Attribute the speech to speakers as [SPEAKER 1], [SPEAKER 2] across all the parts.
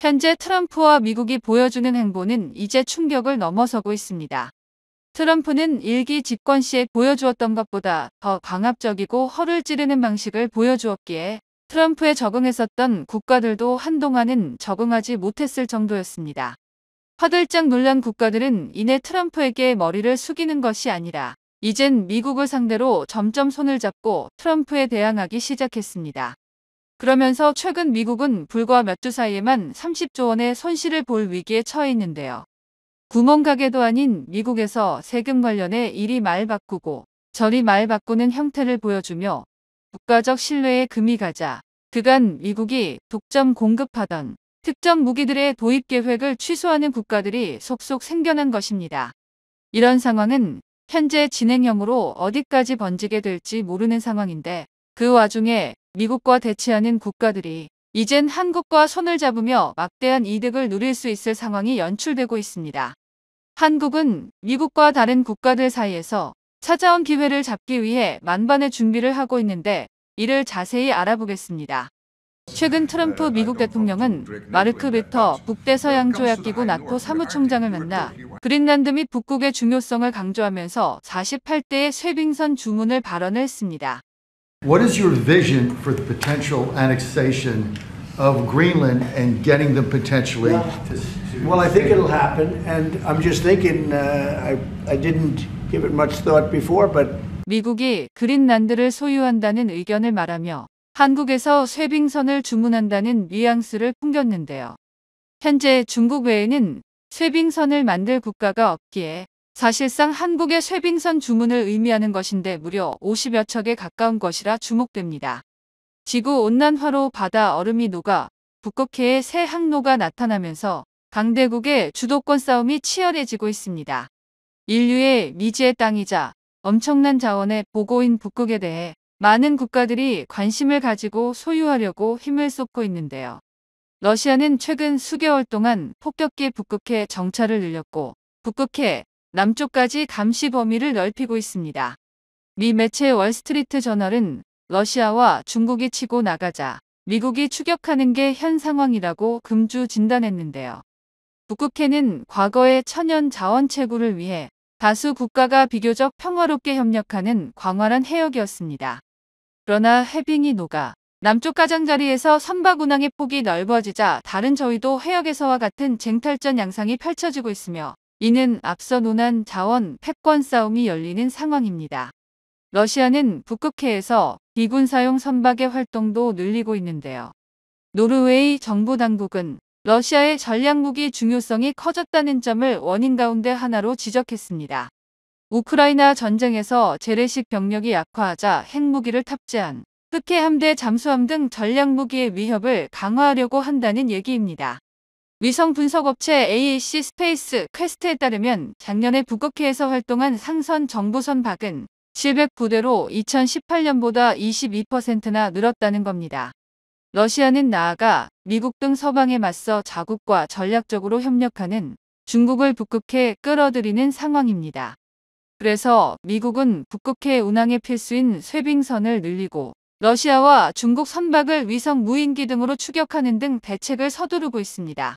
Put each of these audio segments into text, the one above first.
[SPEAKER 1] 현재 트럼프와 미국이 보여주는 행보는 이제 충격을 넘어서고 있습니다. 트럼프는 일기 집권 시에 보여주었던 것보다 더 강압적이고 허를 찌르는 방식을 보여주었기에 트럼프에 적응했었던 국가들도 한동안은 적응하지 못했을 정도였습니다. 화들짝 놀란 국가들은 이내 트럼프에게 머리를 숙이는 것이 아니라 이젠 미국을 상대로 점점 손을 잡고 트럼프에 대항하기 시작했습니다. 그러면서 최근 미국은 불과 몇 주 사이에만 30조 원의 손실을 볼 위기에 처해 있는데요. 구멍가게도 아닌 미국에서 세금 관련해 이리 말 바꾸고 저리 말 바꾸는 형태를 보여주며 국가적 신뢰에 금이 가자 그간 미국이 독점 공급하던 특정 무기들의 도입 계획을 취소하는 국가들이 속속 생겨난 것입니다. 이런 상황은 현재 진행형으로 어디까지 번지게 될지 모르는 상황인데 그 와중에 미국과 대치하는 국가들이 이젠 한국과 손을 잡으며 막대한 이득을 누릴 수 있을 상황이 연출되고 있습니다. 한국은 미국과 다른 국가들 사이에서 찾아온 기회를 잡기 위해 만반의 준비를 하고 있는데 이를 자세히 알아보겠습니다. 최근 트럼프 미국 대통령은 마르크 르터 북대서양조약기구 나토 사무총장을 만나 그린란드 및 북극의 중요성을 강조하면서 48대의 쇄빙선 주문을 발언을 했습니다.
[SPEAKER 2] What is your vision for the potential annexation of Greenland and getting them potentially to
[SPEAKER 3] Well, I think it'll happen, and I'm just thinking, I didn't give it much thought before, but
[SPEAKER 1] 미국이 그린란드를 소유한다는 의견을 말하며 한국에서 쇄빙선을 주문한다는 뉘앙스를 풍겼는데요. 현재 중국 외에는 쇄빙선을 만들 국가가 없기에 사실상 한국의 쇄빙선 주문을 의미하는 것인데 무려 50여 척에 가까운 것이라 주목됩니다. 지구온난화로 바다 얼음이 녹아 북극해에 새 항로가 나타나면서 강대국의 주도권 싸움이 치열해지고 있습니다. 인류의 미지의 땅이자 엄청난 자원의 보고인 북극에 대해 많은 국가들이 관심을 가지고 소유하려고 힘을 쏟고 있는데요. 러시아는 최근 수개월 동안 폭격기 북극해 정찰을 늘렸고 북극해 남쪽까지 감시 범위를 넓히고 있습니다. 미 매체 월스트리트 저널은 러시아와 중국이 치고 나가자 미국이 추격하는 게 현 상황이라고 금주 진단했는데요. 북극해는 과거의 천연 자원 채굴을 위해 다수 국가가 비교적 평화롭게 협력하는 광활한 해역이었습니다. 그러나 해빙이 녹아 남쪽 가장자리에서 선박 운항의 폭이 넓어지자 다른 저위도 해역에서와 같은 쟁탈전 양상이 펼쳐지고 있으며 이는 앞서 논한 자원 패권 싸움이 열리는 상황입니다. 러시아는 북극해에서 비군사용 선박의 활동도 늘리고 있는데요. 노르웨이 정부 당국은 러시아의 전략무기 중요성이 커졌다는 점을 원인 가운데 하나로 지적했습니다. 우크라이나 전쟁에서 재래식 병력이 약화하자 핵무기를 탑재한 흑해 함대 잠수함 등 전략무기의 위협을 강화하려고 한다는 얘기입니다. 위성 분석업체 AAC 스페이스 퀘스트에 따르면 작년에 북극해에서 활동한 상선 정보선 박은 709대로 2018년보다 22%나 늘었다는 겁니다. 러시아는 나아가 미국 등 서방에 맞서 자국과 전략적으로 협력하는 중국을 북극해에 끌어들이는 상황입니다. 그래서 미국은 북극해 운항에 필수인 쇄빙선을 늘리고 러시아와 중국 선박을 위성 무인기 등으로 추격하는 등 대책을 서두르고 있습니다.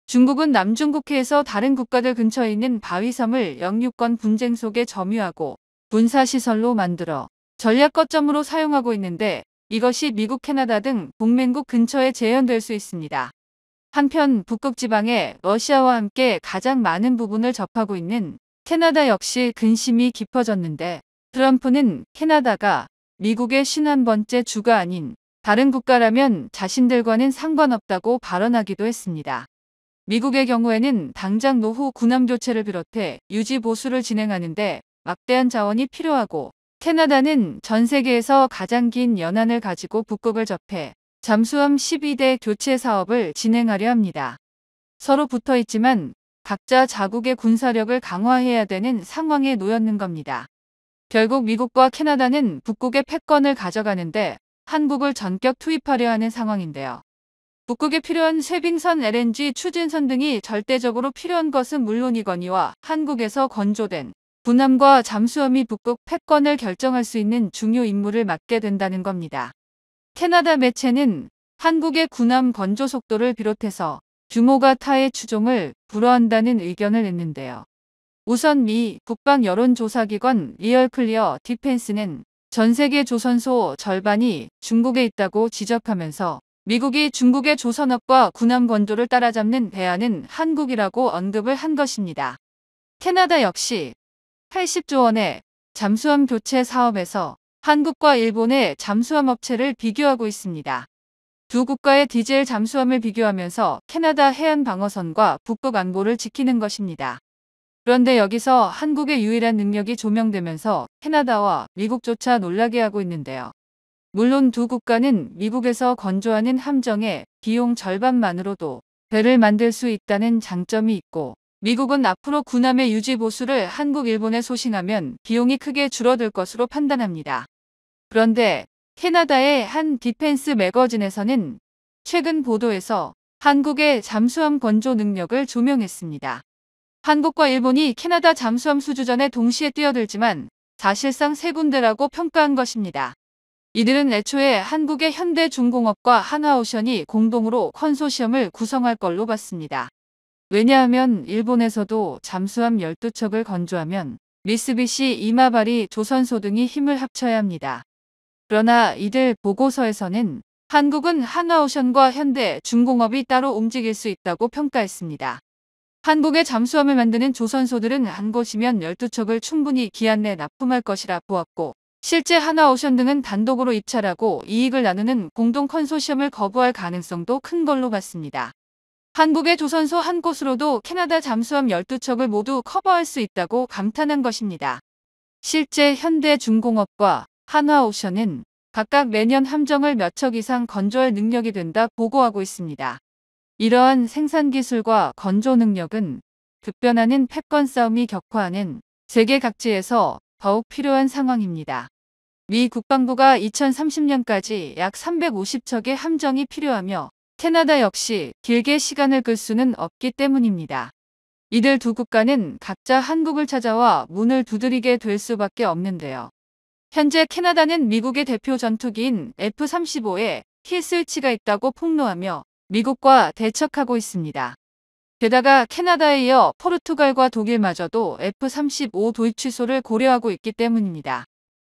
[SPEAKER 1] 중국은 남중국해에서 다른 국가들 근처에 있는 바위섬을 영유권 분쟁 속에 점유하고 군사시설로 만들어 전략 거점으로 사용하고 있는데 이것이 미국, 캐나다 등 동맹국 근처에 재현될 수 있습니다. 한편 북극 지방에 러시아와 함께 가장 많은 부분을 접하고 있는 캐나다 역시 근심이 깊어졌는데 트럼프는 캐나다가 미국의 51번째 주가 아닌 다른 국가라면 자신들과는 상관없다고 발언하기도 했습니다. 미국의 경우에는 당장 노후 군함 교체를 비롯해 유지 보수를 진행하는데 막대한 자원이 필요하고 캐나다는 전 세계에서 가장 긴 연안을 가지고 북극을 접해 잠수함 12대 교체 사업을 진행하려 합니다. 서로 붙어 있지만 각자 자국의 군사력을 강화해야 되는 상황에 놓였는 겁니다. 결국 미국과 캐나다는 북극의 패권을 가져가는데 한국을 전격 투입하려 하는 상황인데요. 북극에 필요한 쇄빙선, LNG, 추진선 등이 절대적으로 필요한 것은 물론이거니와 한국에서 건조된 군함과 잠수함이 북극 패권을 결정할 수 있는 중요 임무를 맡게 된다는 겁니다. 캐나다 매체는 한국의 군함 건조 속도를 비롯해서 규모가 타의 추종을 불허한다는 의견을 냈는데요. 우선 미 국방 여론조사기관 리얼클리어 디펜스는 전 세계 조선소 절반이 중국에 있다고 지적하면서 미국이 중국의 조선업과 군함 건조를 따라잡는 대안은 한국이라고 언급을 한 것입니다. 캐나다 역시 80조 원의 잠수함 교체 사업에서 한국과 일본의 잠수함 업체를 비교하고 있습니다. 두 국가의 디젤 잠수함을 비교하면서 캐나다 해안 방어선과 북극 안보를 지키는 것입니다. 그런데 여기서 한국의 유일한 능력이 조명되면서 캐나다와 미국조차 놀라게 하고 있는데요. 물론 두 국가는 미국에서 건조하는 함정의 비용 절반만으로도 배를 만들 수 있다는 장점이 있고, 미국은 앞으로 군함의 유지 보수를 한국, 일본에 소싱하면 비용이 크게 줄어들 것으로 판단합니다. 그런데 캐나다의 한 디펜스 매거진에서는 최근 보도에서 한국의 잠수함 건조 능력을 조명했습니다. 한국과 일본이 캐나다 잠수함 수주전에 동시에 뛰어들지만 사실상 세 군데라고 평가한 것입니다. 이들은 애초에 한국의 현대중공업과 한화오션이 공동으로 컨소시엄을 구성할 걸로 봤습니다. 왜냐하면 일본에서도 잠수함 12척을 건조하면 미쓰비시, 이마바리, 조선소 등이 힘을 합쳐야 합니다. 그러나 이들 보고서에서는 한국은 한화오션과 현대중공업이 따로 움직일 수 있다고 평가했습니다. 한국의 잠수함을 만드는 조선소들은 한 곳이면 12척을 충분히 기한 내 납품할 것이라 보았고, 실제 한화오션 등은 단독으로 입찰하고 이익을 나누는 공동 컨소시엄을 거부할 가능성도 큰 걸로 봤습니다. 한국의 조선소 한 곳으로도 캐나다 잠수함 12척을 모두 커버할 수 있다고 감탄한 것입니다. 실제 현대중공업과 한화오션은 각각 매년 함정을 몇 척 이상 건조할 능력이 된다 보고하고 있습니다. 이러한 생산기술과 건조 능력은 급변하는 패권 싸움이 격화하는 세계 각지에서 더욱 필요한 상황입니다. 미 국방부가 2030년까지 약 350척의 함정이 필요하며 캐나다 역시 길게 시간을 끌 수는 없기 때문입니다. 이들 두 국가는 각자 한국을 찾아와 문을 두드리게 될 수밖에 없는데요. 현재 캐나다는 미국의 대표 전투기인 F-35에 킬스위치가 있다고 폭로하며 미국과 대척하고 있습니다. 게다가 캐나다에 이어 포르투갈과 독일마저도 F-35 도입 취소를 고려하고 있기 때문입니다.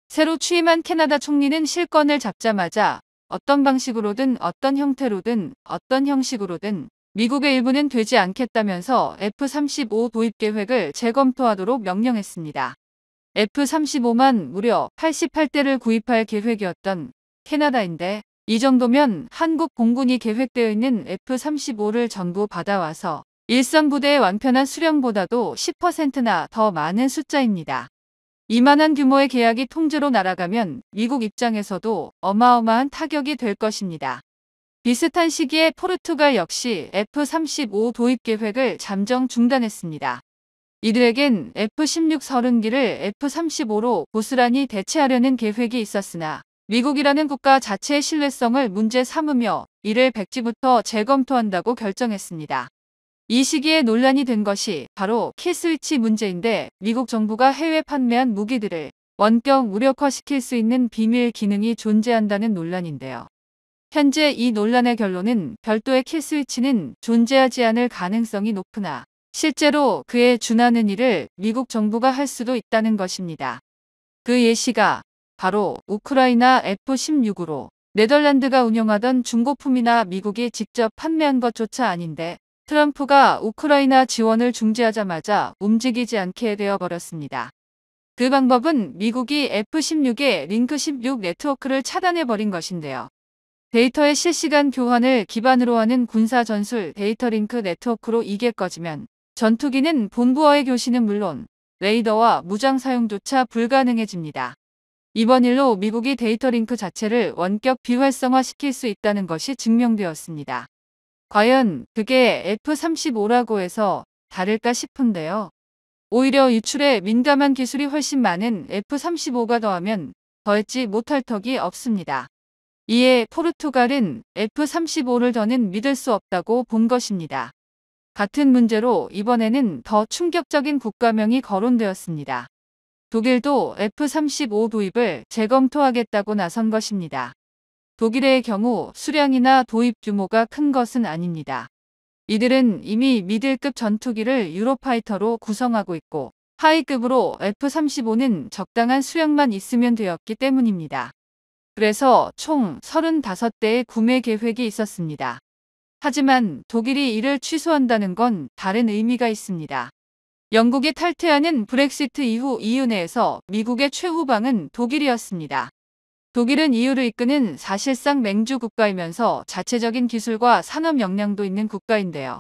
[SPEAKER 1] 새로 취임한 캐나다 총리는 실권을 잡자마자 어떤 방식으로든 어떤 형태로든 어떤 형식으로든 미국의 일부는 되지 않겠다면서 F-35 도입 계획을 재검토하도록 명령했습니다. F-35만 무려 88대를 구입할 계획이었던 캐나다인데, 이 정도면 한국 공군이 계획되어 있는 F-35를 전부 받아와서 일선 부대의 완편한 수령보다도 10%나 더 많은 숫자입니다. 이만한 규모의 계약이 통째로 날아가면 미국 입장에서도 어마어마한 타격이 될 것입니다. 비슷한 시기에 포르투갈 역시 F-35 도입 계획을 잠정 중단했습니다. 이들에겐 F-16 30기를 F-35로 고스란히 대체하려는 계획이 있었으나 미국이라는 국가 자체의 신뢰성을 문제 삼으며 이를 백지부터 재검토한다고 결정했습니다. 이 시기에 논란이 된 것이 바로 킬스위치 문제인데, 미국 정부가 해외 판매한 무기들을 원격 무력화시킬 수 있는 비밀 기능이 존재한다는 논란인데요. 현재 이 논란의 결론은 별도의 킬스위치는 존재하지 않을 가능성이 높으나 실제로 그에 준하는 일을 미국 정부가 할 수도 있다는 것입니다. 그 예시가 바로 우크라이나 F-16으로 네덜란드가 운용하던 중고품이나 미국이 직접 판매한 것조차 아닌데, 트럼프가 우크라이나 지원을 중지하자마자 움직이지 않게 되어버렸습니다. 그 방법은 미국이 F-16의 링크 16 네트워크를 차단해버린 것인데요. 데이터의 실시간 교환을 기반으로 하는 군사 전술 데이터 링크 네트워크로 이게 꺼지면 전투기는 본부와의 교신은 물론 레이더와 무장 사용조차 불가능해집니다. 이번 일로 미국이 데이터 링크 자체를 원격 비활성화시킬 수 있다는 것이 증명되었습니다. 과연 그게 F-35라고 해서 다를까 싶은데요. 오히려 유출에 민감한 기술이 훨씬 많은 F-35가 더하면 더했지 못할 턱이 없습니다. 이에 포르투갈은 F-35를 더는 믿을 수 없다고 본 것입니다. 같은 문제로 이번에는 더 충격적인 국가명이 거론되었습니다. 독일도 F-35 도입을 재검토하겠다고 나선 것입니다. 독일의 경우 수량이나 도입 규모가 큰 것은 아닙니다. 이들은 이미 미들급 전투기를 유로파이터로 구성하고 있고 하이급으로 F-35는 적당한 수량만 있으면 되었기 때문입니다. 그래서 총 35대의 구매 계획이 있었습니다. 하지만 독일이 이를 취소한다는 건 다른 의미가 있습니다. 영국이 탈퇴하는 브렉시트 이후 EU 내에서 미국의 최후방은 독일이었습니다. 독일은 EU를 이끄는 사실상 맹주 국가이면서 자체적인 기술과 산업 역량도 있는 국가인데요.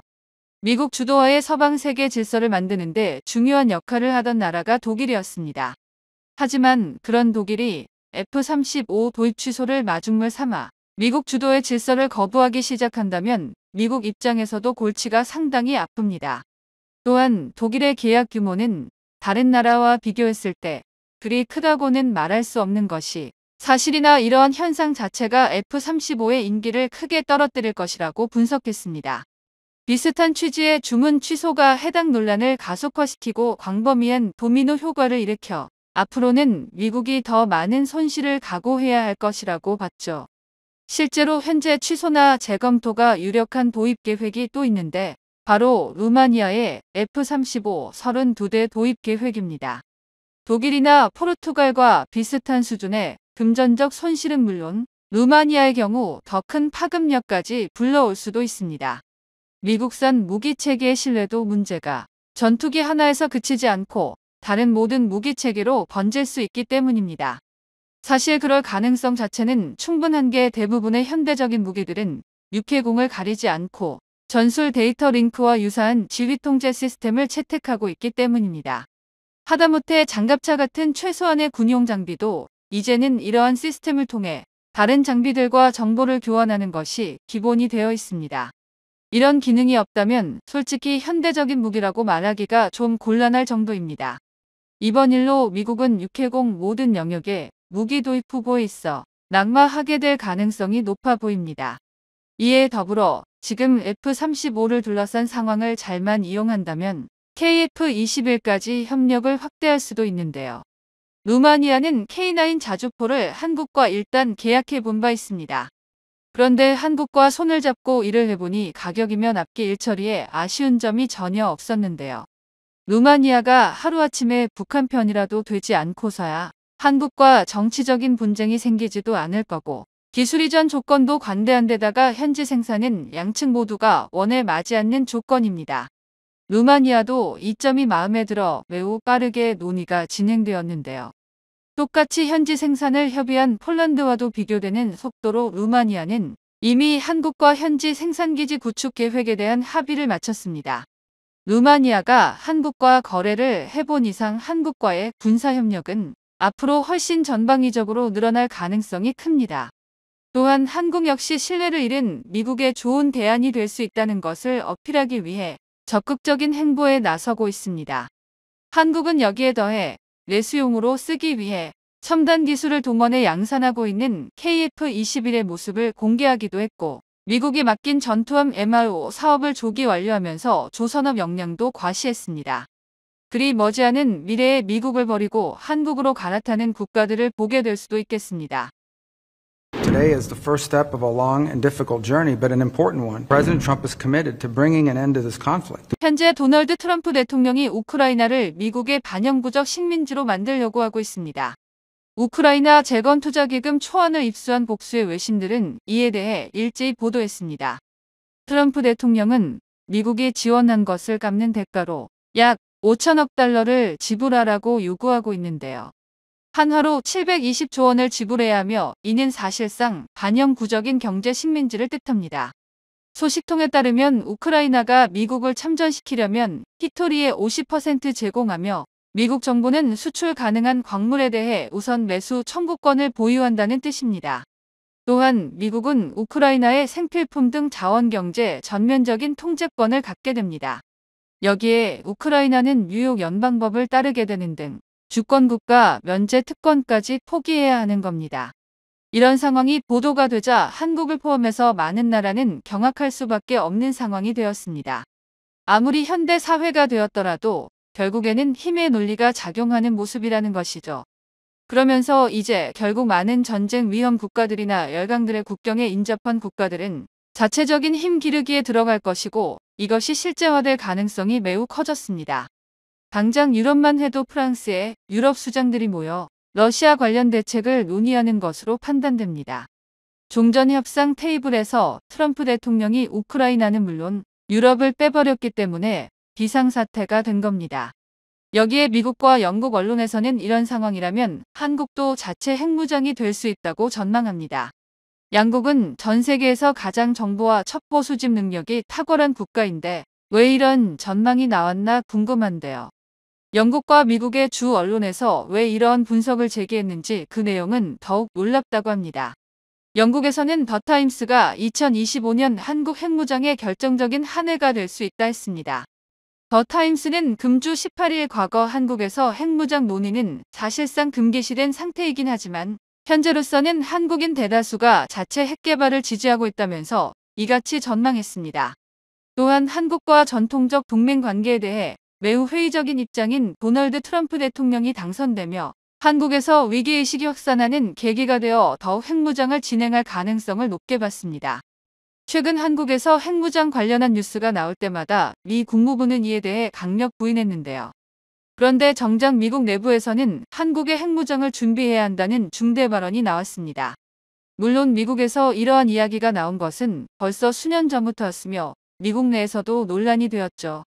[SPEAKER 1] 미국 주도하에 서방 세계 질서를 만드는데 중요한 역할을 하던 나라가 독일이었습니다. 하지만 그런 독일이 F-35 도입 취소를 마중물 삼아 미국 주도의 질서를 거부하기 시작한다면 미국 입장에서도 골치가 상당히 아픕니다. 또한 독일의 계약 규모는 다른 나라와 비교했을 때 그리 크다고는 말할 수 없는 것이 사실이나 이러한 현상 자체가 F-35의 인기를 크게 떨어뜨릴 것이라고 분석했습니다. 비슷한 취지의 주문 취소가 해당 논란을 가속화시키고 광범위한 도미노 효과를 일으켜 앞으로는 미국이 더 많은 손실을 각오해야 할 것이라고 봤죠. 실제로 현재 취소나 재검토가 유력한 도입 계획이 또 있는데 바로 루마니아의 F-35 32대 도입 계획입니다. 독일이나 포르투갈과 비슷한 수준의 금전적 손실은 물론 루마니아의 경우 더 큰 파급력까지 불러올 수도 있습니다. 미국산 무기체계의 신뢰도 문제가 전투기 하나에서 그치지 않고 다른 모든 무기체계로 번질 수 있기 때문입니다. 사실 그럴 가능성 자체는 충분한 게 대부분의 현대적인 무기들은 육해공을 가리지 않고 전술 데이터 링크와 유사한 지휘통제 시스템을 채택하고 있기 때문입니다. 하다못해 장갑차 같은 최소한의 군용 장비도 이제는 이러한 시스템을 통해 다른 장비들과 정보를 교환하는 것이 기본이 되어 있습니다. 이런 기능이 없다면 솔직히 현대적인 무기라고 말하기가 좀 곤란할 정도입니다. 이번 일로 미국은 육해공 모든 영역에 무기 도입 후보에 있어 낙마하게 될 가능성이 높아 보입니다. 이에 더불어 지금 F-35를 둘러싼 상황을 잘만 이용한다면 KF-21까지 협력을 확대할 수도 있는데요. 루마니아는 K9 자주포를 한국과 일단 계약해 본 바 있습니다. 그런데 한국과 손을 잡고 일을 해보니 가격이면 앞뒤 일처리에 아쉬운 점이 전혀 없었는데요. 루마니아가 하루아침에 북한 편이라도 되지 않고서야 한국과 정치적인 분쟁이 생기지도 않을 거고 기술 이전 조건도 관대한 데다가 현지 생산은 양측 모두가 원에 맞지 않는 조건입니다. 루마니아도 이 점이 마음에 들어 매우 빠르게 논의가 진행되었는데요. 똑같이 현지 생산을 협의한 폴란드와도 비교되는 속도로 루마니아는 이미 한국과 현지 생산기지 구축 계획에 대한 합의를 마쳤습니다. 루마니아가 한국과 거래를 해본 이상 한국과의 군사협력은 앞으로 훨씬 전방위적으로 늘어날 가능성이 큽니다. 또한 한국 역시 신뢰를 잃은 미국의 좋은 대안이 될 수 있다는 것을 어필하기 위해 적극적인 행보에 나서고 있습니다. 한국은 여기에 더해 내수용으로 쓰기 위해 첨단 기술을 동원해 양산하고 있는 KF-21의 모습을 공개하기도 했고 미국이 맡긴 전투함 MRO 사업을 조기 완료하면서 조선업 역량도 과시했습니다. 그리 머지않은 미래에 미국을 버리고 한국으로 갈아타는 국가들을 보게 될 수도 있겠습니다.
[SPEAKER 4] Today is the first step of a long and difficult journey, but an important one. President Trump is committed to bringing an end to this conflict.
[SPEAKER 1] 현재 도널드 트럼프 대통령이 우크라이나를 미국의 반영구적 식민지로 만들려고 하고 있습니다. 우크라이나 재건투자기금 초안을 입수한 복수의 외신들은 이에 대해 일제히 보도했습니다. 트럼프 대통령은 미국이 지원한 것을 갚는 대가로 약 5천억 달러를 지불하라고 요구하고 있는데요. 한화로 720조 원을 지불해야 하며 이는 사실상 반영구적인 경제 식민지를 뜻합니다. 소식통에 따르면 우크라이나가 미국을 참전시키려면 히토리의 50% 제공하며 미국 정부는 수출 가능한 광물에 대해 우선 매수 청구권을 보유한다는 뜻입니다. 또한 미국은 우크라이나의 생필품 등 자원경제 전면적인 통제권을 갖게 됩니다. 여기에 우크라이나는 뉴욕 연방법을 따르게 되는 등 주권국가 면제 특권까지 포기해야 하는 겁니다. 이런 상황이 보도가 되자 한국을 포함해서 많은 나라는 경악할 수밖에 없는 상황이 되었습니다. 아무리 현대 사회가 되었더라도 결국에는 힘의 논리가 작용하는 모습이라는 것이죠. 그러면서 이제 결국 많은 전쟁 위험 국가들이나 열강들의 국경에 인접한 국가들은 자체적인 힘 기르기에 들어갈 것이고 이것이 실제화될 가능성이 매우 커졌습니다. 당장 유럽만 해도 프랑스에 유럽 수장들이 모여 러시아 관련 대책을 논의하는 것으로 판단됩니다. 종전 협상 테이블에서 트럼프 대통령이 우크라이나는 물론 유럽을 빼버렸기 때문에 비상사태가 된 겁니다. 여기에 미국과 영국 언론에서는 이런 상황이라면 한국도 자체 핵무장이 될 수 있다고 전망합니다. 양국은 전 세계에서 가장 정보와 첩보 수집 능력이 탁월한 국가인데 왜 이런 전망이 나왔나 궁금한데요. 영국과 미국의 주 언론에서 왜 이런 분석을 제기했는지 그 내용은 더욱 놀랍다고 합니다. 영국에서는 더타임스가 2025년 한국 핵무장의 결정적인 한 해가 될 수 있다 했습니다. 더타임스는 금주 18일 과거 한국에서 핵무장 논의는 사실상 금기시된 상태이긴 하지만 현재로서는 한국인 대다수가 자체 핵개발을 지지하고 있다면서 이같이 전망했습니다. 또한 한국과 전통적 동맹 관계에 대해 매우 회의적인 입장인 도널드 트럼프 대통령이 당선되며 한국에서 위기의식이 확산하는 계기가 되어 더욱 핵무장을 진행할 가능성을 높게 봤습니다. 최근 한국에서 핵무장 관련한 뉴스가 나올 때마다 미 국무부는 이에 대해 강력 부인했는데요. 그런데 정작 미국 내부에서는 한국의 핵무장을 준비해야 한다는 중대 발언이 나왔습니다. 물론 미국에서 이러한 이야기가 나온 것은 벌써 수년 전부터였으며 미국 내에서도 논란이 되었죠.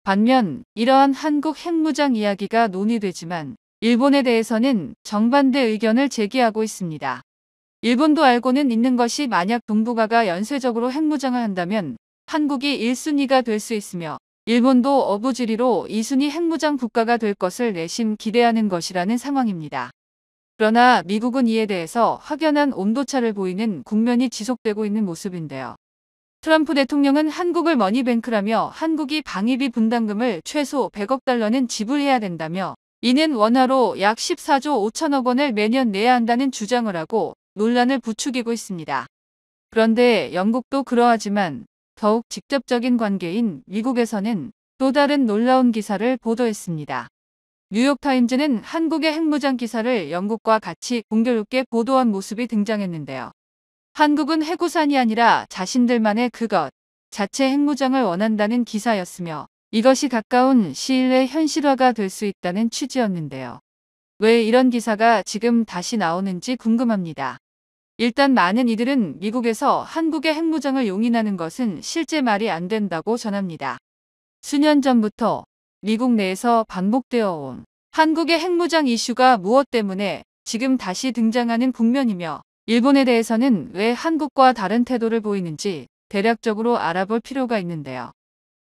[SPEAKER 1] 반면 이러한 한국 핵무장 이야기가 논의되지만 일본에 대해서는 정반대 의견을 제기하고 있습니다. 일본도 알고는 있는 것이 만약 동북아가 연쇄적으로 핵무장을 한다면 한국이 1순위가 될 수 있으며 일본도 어부지리로 2순위 핵무장 국가가 될 것을 내심 기대하는 것이라는 상황입니다. 그러나 미국은 이에 대해서 확연한 온도차를 보이는 국면이 지속되고 있는 모습인데요. 트럼프 대통령은 한국을 머니뱅크라며 한국이 방위비 분담금을 최소 100억 달러는 지불해야 된다며 이는 원화로 약 14조 5천억 원을 매년 내야 한다는 주장을 하고 논란을 부추기고 있습니다. 그런데 영국도 그러하지만 더욱 직접적인 관계인 미국에서는 또 다른 놀라운 기사를 보도했습니다. 뉴욕타임즈는 한국의 핵무장 기사를 영국과 같이 공교롭게 보도한 모습이 등장했는데요. 한국은 해구산이 아니라 자신들만의 그것, 자체 핵무장을 원한다는 기사였으며 이것이 가까운 시일 내 현실화가 될 수 있다는 취지였는데요. 왜 이런 기사가 지금 다시 나오는지 궁금합니다. 일단 많은 이들은 미국에서 한국의 핵무장을 용인하는 것은 실제 말이 안 된다고 전합니다. 수년 전부터 미국 내에서 반복되어 온 한국의 핵무장 이슈가 무엇 때문에 지금 다시 등장하는 국면이며 일본에 대해서는 왜 한국과 다른 태도를 보이는지 대략적으로 알아볼 필요가 있는데요.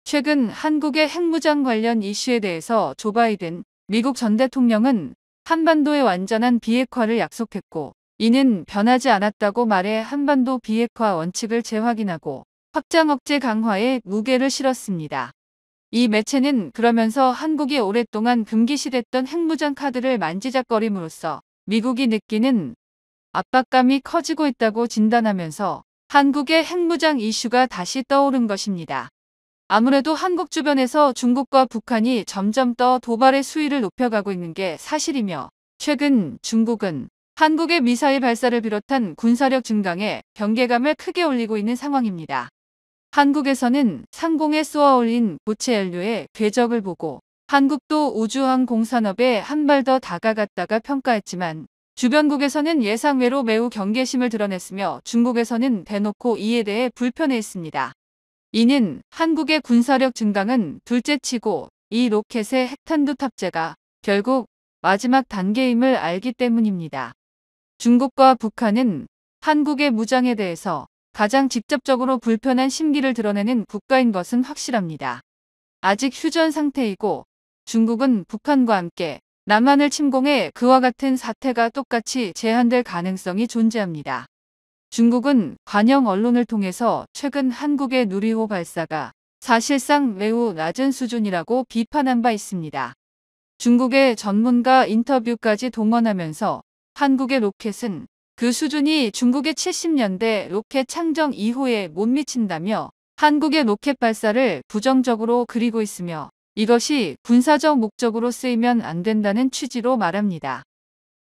[SPEAKER 1] 최근 한국의 핵무장 관련 이슈에 대해서 조 바이든 미국 전 대통령은 한반도의 완전한 비핵화를 약속했고 이는 변하지 않았다고 말해 한반도 비핵화 원칙을 재확인하고 확장 억제 강화에 무게를 실었습니다. 이 매체는 그러면서 한국이 오랫동안 금기시됐던 핵무장 카드를 만지작거림으로써 미국이 느끼는 압박감이 커지고 있다고 진단하면서 한국의 핵무장 이슈가 다시 떠오른 것입니다. 아무래도 한국 주변에서 중국과 북한이 점점 더 도발의 수위를 높여가고 있는 게 사실이며 최근 중국은 한국의 미사일 발사를 비롯한 군사력 증강에 경계감을 크게 올리고 있는 상황입니다. 한국에서는 상공에 쏘아올린 고체 연료의 궤적을 보고 한국도 우주항공 산업에 한 발 더 다가갔다가 평가했지만 주변국에서는 예상외로 매우 경계심을 드러냈으며 중국에서는 대놓고 이에 대해 불편해했습니다. 이는 한국의 군사력 증강은 둘째치고 이 로켓의 핵탄두 탑재가 결국 마지막 단계임을 알기 때문입니다. 중국과 북한은 한국의 무장에 대해서 가장 직접적으로 불편한 심기를 드러내는 국가인 것은 확실합니다. 아직 휴전 상태이고 중국은 북한과 함께 남한을 침공해 그와 같은 사태가 똑같이 재현될 가능성이 존재합니다. 중국은 관영 언론을 통해서 최근 한국의 누리호 발사가 사실상 매우 낮은 수준이라고 비판한 바 있습니다. 중국의 전문가 인터뷰까지 동원하면서 한국의 로켓은 그 수준이 중국의 70년대 로켓 창정 이후에 못 미친다며 한국의 로켓 발사를 부정적으로 그리고 있으며 이것이 군사적 목적으로 쓰이면 안 된다는 취지로 말합니다.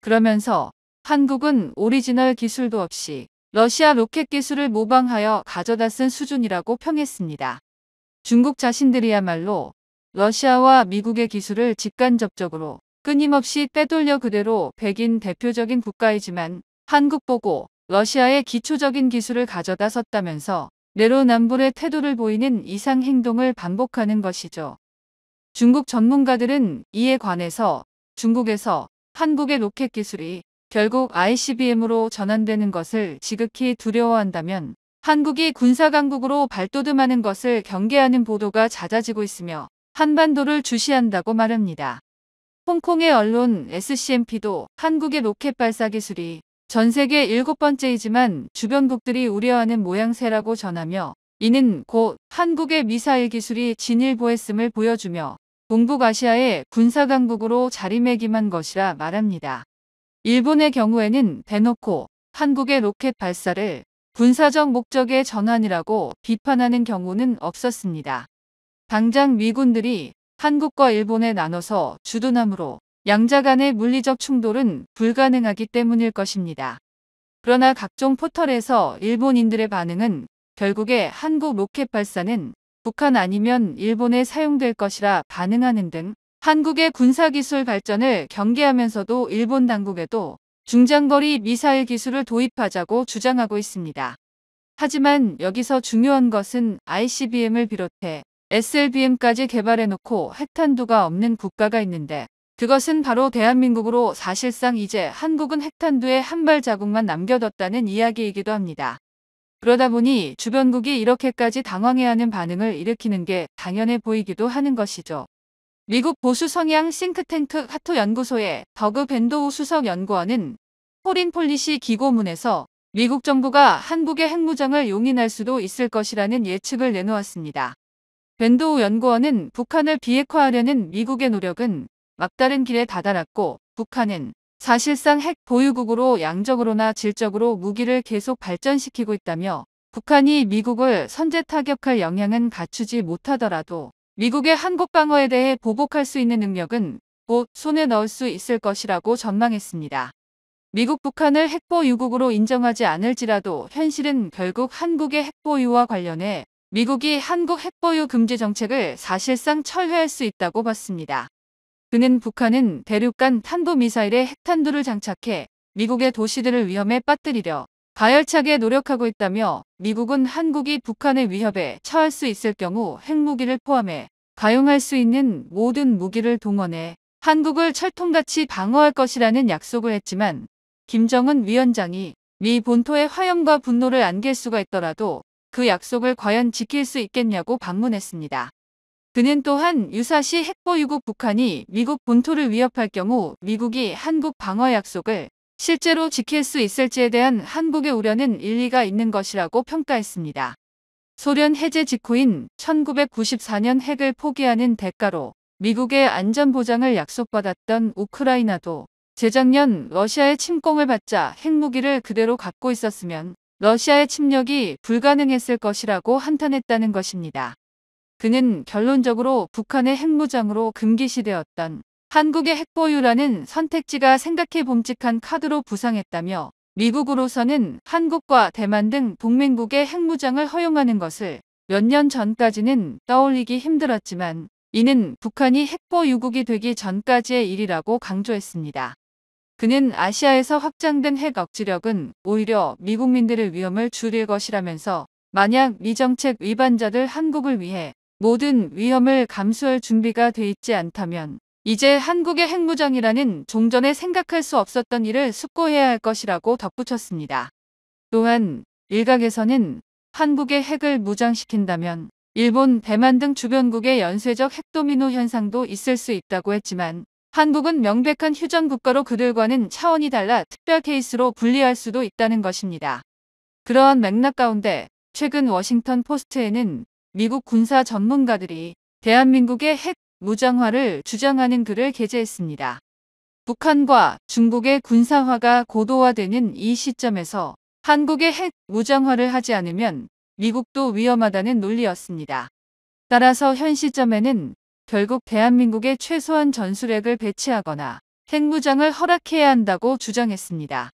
[SPEAKER 1] 그러면서 한국은 오리지널 기술도 없이 러시아 로켓 기술을 모방하여 가져다 쓴 수준이라고 평했습니다. 중국 자신들이야말로 러시아와 미국의 기술을 직간접적으로 끊임없이 빼돌려 그대로 백인 대표적인 국가이지만 한국 보고 러시아의 기초적인 기술을 가져다 썼다면서 내로남불의 태도를 보이는 이상 행동을 반복하는 것이죠. 중국 전문가들은 이에 관해서 중국에서 한국의 로켓 기술이 결국 ICBM으로 전환되는 것을 지극히 두려워한다면 한국이 군사강국으로 발돋움하는 것을 경계하는 보도가 잦아지고 있으며 한반도를 주시한다고 말합니다. 홍콩의 언론 SCMP도 한국의 로켓 발사 기술이 전 세계 7번째이지만 주변국들이 우려하는 모양새라고 전하며 이는 곧 한국의 미사일 기술이 진일보했음을 보여주며 동북아시아의 군사강국으로 자리매김한 것이라 말합니다. 일본의 경우에는 대놓고 한국의 로켓 발사를 군사적 목적의 전환이라고 비판하는 경우는 없었습니다. 당장 미군들이 한국과 일본에 나눠서 주둔함으로 양자 간의 물리적 충돌은 불가능하기 때문일 것입니다. 그러나 각종 포털에서 일본인들의 반응은 결국에 한국 로켓 발사는 북한 아니면 일본에 사용될 것이라 반응하는 등 한국의 군사기술 발전을 경계하면서도 일본 당국에도 중장거리 미사일 기술을 도입하자고 주장하고 있습니다. 하지만 여기서 중요한 것은 ICBM을 비롯해 SLBM까지 개발해놓고 핵탄두가 없는 국가가 있는데 그것은 바로 대한민국으로 사실상 이제 한국은 핵탄두에 한 발 자국만 남겨뒀다는 이야기이기도 합니다. 그러다 보니 주변국이 이렇게까지 당황해하는 반응을 일으키는 게 당연해 보이기도 하는 것이죠. 미국 보수 성향 싱크탱크 하토 연구소의 더그 벤도우 수석 연구원은 포린 폴리시 기고문에서 미국 정부가 한국의 핵무장을 용인할 수도 있을 것이라는 예측을 내놓았습니다. 벤도우 연구원은 북한을 비핵화하려는 미국의 노력은 막다른 길에 다다랐고 북한은 사실상 핵 보유국으로 양적으로나 질적으로 무기를 계속 발전시키고 있다며 북한이 미국을 선제 타격할 역량은 갖추지 못하더라도 미국의 한국 방어에 대해 보복할 수 있는 능력은 곧 손에 넣을 수 있을 것이라고 전망했습니다. 미국 북한을 핵보유국으로 인정하지 않을지라도 현실은 결국 한국의 핵보유와 관련해 미국이 한국 핵보유 금지 정책을 사실상 철회할 수 있다고 봤습니다. 그는 북한은 대륙간 탄도미사일에 핵탄두를 장착해 미국의 도시들을 위험에 빠뜨리려 가열차게 노력하고 있다며 미국은 한국이 북한의 위협에 처할 수 있을 경우 핵무기를 포함해 가용할 수 있는 모든 무기를 동원해 한국을 철통같이 방어할 것이라는 약속을 했지만 김정은 위원장이 미 본토의 화염과 분노를 안길 수가 있더라도 그 약속을 과연 지킬 수 있겠냐고 반문했습니다. 그는 또한 유사시 핵보유국 북한이 미국 본토를 위협할 경우 미국이 한국 방어 약속을 실제로 지킬 수 있을지에 대한 한국의 우려는 일리가 있는 것이라고 평가했습니다. 소련 해제 직후인 1994년 핵을 포기하는 대가로 미국의 안전보장을 약속받았던 우크라이나도 재작년 러시아의 침공을 받자 핵무기를 그대로 갖고 있었으면 러시아의 침략이 불가능했을 것이라고 한탄했다는 것입니다. 그는 결론적으로 북한의 핵무장으로 금기시되었던 한국의 핵보유라는 선택지가 생각해 봄직한 카드로 부상했다며 미국으로서는 한국과 대만 등 동맹국의 핵무장을 허용하는 것을 몇 년 전까지는 떠올리기 힘들었지만 이는 북한이 핵보유국이 되기 전까지의 일이라고 강조했습니다. 그는 아시아에서 확장된 핵 억지력은 오히려 미국민들의 위험을 줄일 것이라면서 만약 미 정책 위반자들 한국을 위해 모든 위험을 감수할 준비가 돼 있지 않다면 이제 한국의 핵무장이라는 종전에 생각할 수 없었던 일을 숙고해야 할 것이라고 덧붙였습니다. 또한 일각에서는 한국의 핵을 무장시킨다면 일본, 대만 등 주변국의 연쇄적 핵도미노 현상도 있을 수 있다고 했지만 한국은 명백한 휴전 국가로 그들과는 차원이 달라 특별 케이스로 분리할 수도 있다는 것입니다. 그러한 맥락 가운데 최근 워싱턴 포스트에는 미국 군사 전문가들이 대한민국의 핵 무장화를 주장하는 글을 게재했습니다. 북한과 중국의 군사화가 고도화되는 이 시점에서 한국의 핵 무장화를 하지 않으면 미국도 위험하다는 논리였습니다. 따라서 현 시점에는 결국 대한민국에 최소한 전술핵을 배치하거나 핵무장을 허락해야 한다고 주장했습니다.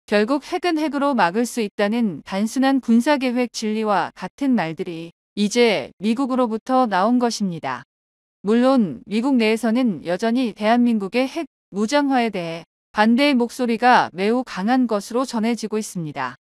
[SPEAKER 1] 결국 핵은 핵으로 막을 수 있다는 단순한 군사계획 진리와 같은 말들이 이제 미국으로부터 나온 것입니다. 물론 미국 내에서는 여전히 대한민국의 핵 무장화에 대해 반대의 목소리가 매우 강한 것으로 전해지고 있습니다.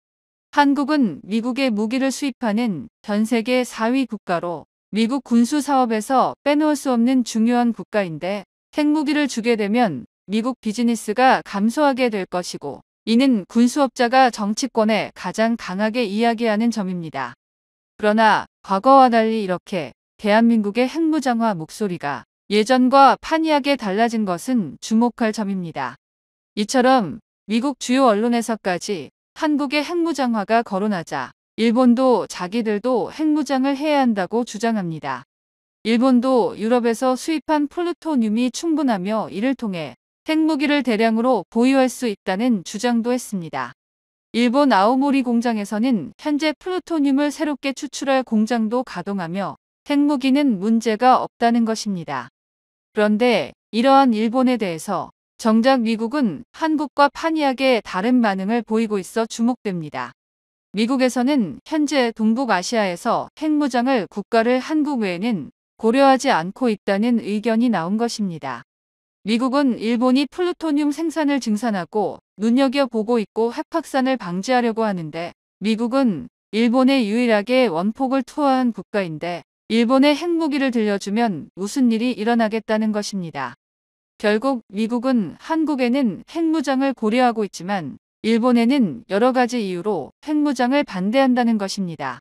[SPEAKER 1] 한국은 미국의 무기를 수입하는 전 세계 4위 국가로 미국 군수 사업에서 빼놓을 수 없는 중요한 국가인데 핵무기를 주게 되면 미국 비즈니스가 감소하게 될 것이고 이는 군수업자가 정치권에 가장 강하게 이야기하는 점입니다. 그러나 과거와 달리 이렇게 대한민국의 핵무장화 목소리가 예전과 판이하게 달라진 것은 주목할 점입니다. 이처럼 미국 주요 언론에서까지 한국의 핵무장화가 거론하자 일본도 자기들도 핵무장을 해야 한다고 주장합니다. 일본도 유럽에서 수입한 플루토늄이 충분하며 이를 통해 핵무기를 대량으로 보유할 수 있다는 주장도 했습니다. 일본 아오모리 공장에서는 현재 플루토늄을 새롭게 추출할 공장도 가동하며 핵무기는 문제가 없다는 것입니다. 그런데 이러한 일본에 대해서 정작 미국은 한국과 판이하게 다른 반응을 보이고 있어 주목됩니다. 미국에서는 현재 동북아시아에서 핵무장을 국가를 한국 외에는 고려하지 않고 있다는 의견이 나온 것입니다. 미국은 일본이 플루토늄 생산을 증산하고 눈여겨보고 있고 핵 확산을 방지하려고 하는데 미국은 일본에 유일하게 원폭을 투하한 국가인데 일본에 핵무기를 들려주면 무슨 일이 일어나겠다는 것입니다. 결국 미국은 한국에는 핵무장을 고려하고 있지만 일본에는 여러 가지 이유로 핵무장을 반대한다는 것입니다.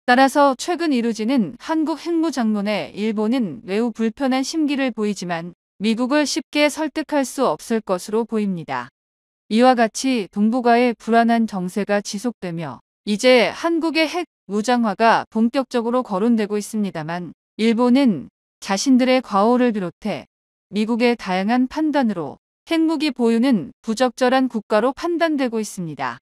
[SPEAKER 1] 따라서 최근 이루어지는 한국 핵무장론에 일본은 매우 불편한 심기를 보이지만 미국을 쉽게 설득할 수 없을 것으로 보입니다. 이와 같이 동북아의 불안한 정세가 지속되며 이제 한국의 핵 무장화가 본격적으로 거론되고 있습니다만 일본은 자신들의 과오를 비롯해 미국의 다양한 판단으로 핵무기 보유는 부적절한 국가로 판단되고 있습니다.